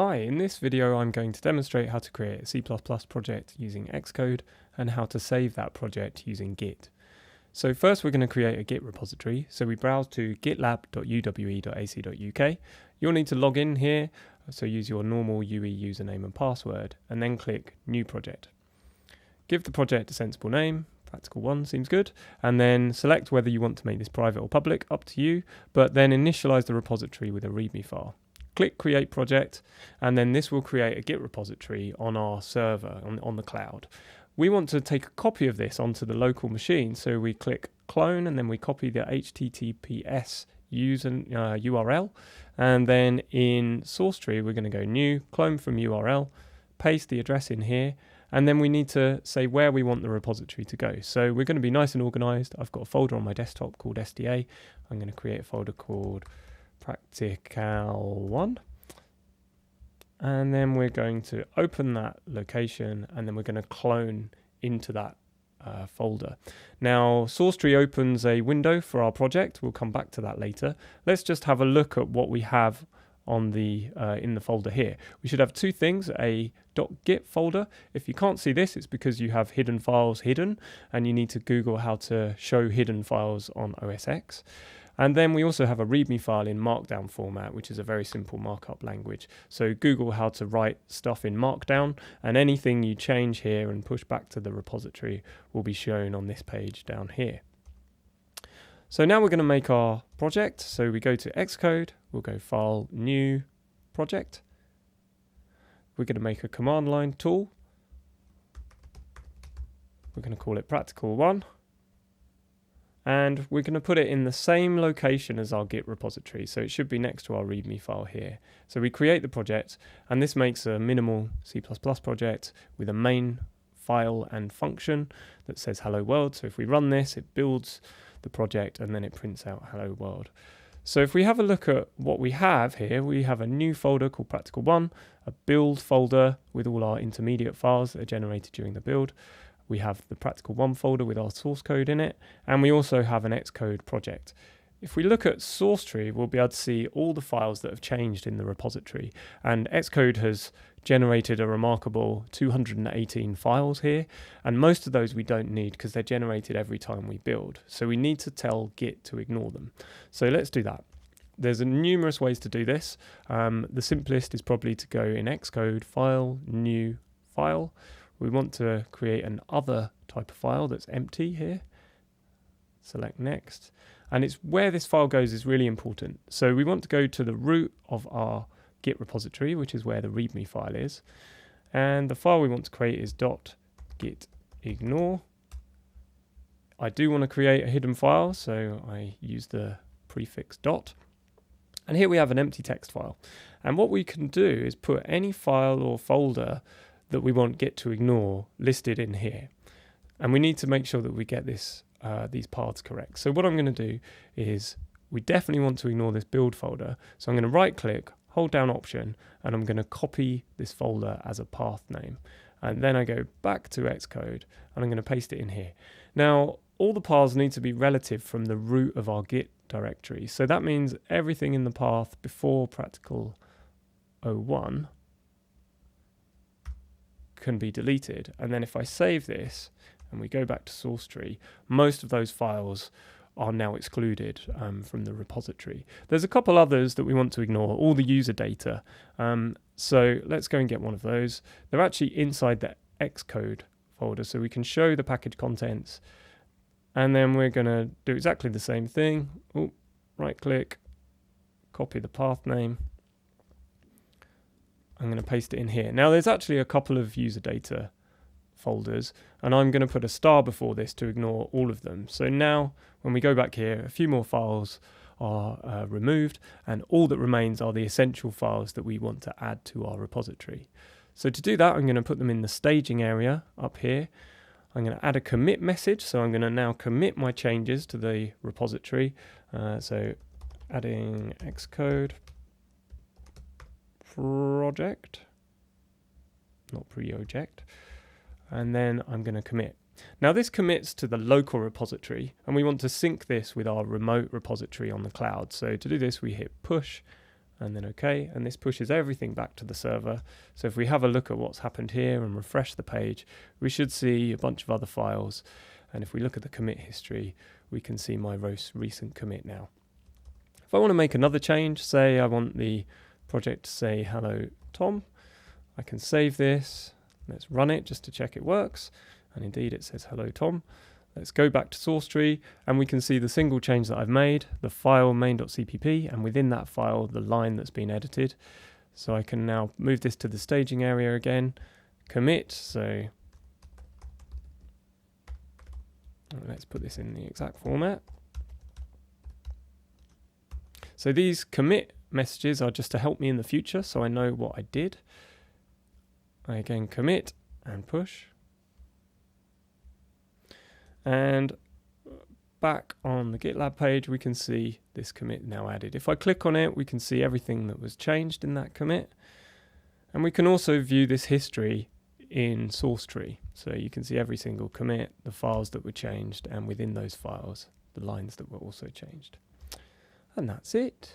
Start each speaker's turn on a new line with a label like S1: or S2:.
S1: Hi, in this video I'm going to demonstrate how to create a C++ project using Xcode and how to save that project using Git. So first we're going to create a Git repository, so we browse to gitlab.uwe.ac.uk. You'll need to log in here, so use your normal UE username and password, and then click New Project. Give the project a sensible name, Practical 1 seems good, and then select whether you want to make this private or public, up to you, but then initialize the repository with a README file. Click Create Project, and then this will create a Git repository on our server, on the cloud. We want to take a copy of this onto the local machine, so we click Clone, and then we copy the HTTPS URL, and then in source tree we're going to go New, Clone from URL, paste the address in here, and then we need to say where we want the repository to go. So we're going to be nice and organized. I've got a folder on my desktop called SDA. I'm going to create a folder called Practical 1, and then we're going to open that location, and then we're going to clone into that folder. Now source tree opens a window for our project. We'll come back to that later. Let's just have a look at what we have on the in the folder here. We should have two things: a .git folder. If you can't see this, it's because you have hidden files hidden, and you need to Google how to show hidden files on OS X. And then we also have a README file in Markdown format, which is a very simple markup language. So Google how to write stuff in Markdown, and anything you change here and push back to the repository will be shown on this page down here. So now we're going to make our project. So we go to Xcode, we'll go File, New, Project. We're going to make a command line tool. We're going to call it Practical 1. And we're going to put it in the same location as our Git repository, so it should be next to our README file here. So we create the project, and this makes a minimal C++ project with a main file and function that says hello world. So if we run this, it builds the project and then it prints out hello world. So if we have a look at what we have here, we have a new folder called Practical 1, a build folder with all our intermediate files that are generated during the build. We have the Practical 1 folder with our source code in it, and we also have an Xcode project. If we look at source tree, we'll be able to see all the files that have changed in the repository, and Xcode has generated a remarkable 218 files here, and most of those we don't need because they're generated every time we build. So we need to tell Git to ignore them. So let's do that. There's numerous ways to do this. The simplest is probably to go in Xcode, File, New, File. We want to create an other type of file that's empty here. Select Next. And it's where this file goes is really important. So we want to go to the root of our Git repository, which is where the README file is. And the file we want to create is .git ignore. I do want to create a hidden file, so I use the prefix dot. And here we have an empty text file. And what we can do is put any file or folder that we want Git to ignore listed in here. And we need to make sure that we get this these paths correct. So what I'm going to do is, we definitely want to ignore this build folder. So I'm going to right click, hold down Option, and I'm going to copy this folder as a path name. And then I go back to Xcode and I'm going to paste it in here. Now, all the paths need to be relative from the root of our Git directory. So that means everything in the path before Practical 01 can be deleted. And then if I save this and we go back to source tree, most of those files are now excluded from the repository. There's a couple others that we want to ignore, all the user data. So let's go and get one of those. They're actually inside the Xcode folder, so we can show the package contents. And then we're going to do exactly the same thing. Right click, copy the path name. I'm going to paste it in here. Now there's actually a couple of user data folders, and I'm going to put a star before this to ignore all of them. So now when we go back here, a few more files are removed, and all that remains are the essential files that we want to add to our repository. So to do that, I'm going to put them in the staging area up here. I'm going to add a commit message, so I'm going to now commit my changes to the repository. So adding Xcode project, not project, and then I'm going to commit. Now this commits to the local repository, and we want to sync this with our remote repository on the cloud. So to do this, we hit push and then OK, and this pushes everything back to the server. So if we have a look at what's happened here and refresh the page, we should see a bunch of other files, and if we look at the commit history, we can see my most recent commit now. If I want to make another change, say I want the project to say hello Tom, I can save this, let's run it just to check it works, and indeed it says hello Tom. Let's go back to source tree, and we can see the single change that I've made, the file main.cpp, and within that file the line that's been edited. So I can now move this to the staging area again, commit, so let's put this in the exact format. So these commit messages are just to help me in the future, so I know what I did. I again commit and push. And back on the GitLab page, we can see this commit now added. If I click on it, we can see everything that was changed in that commit. And we can also view this history in source tree. So you can see every single commit, the files that were changed, and within those files, the lines that were also changed. And that's it.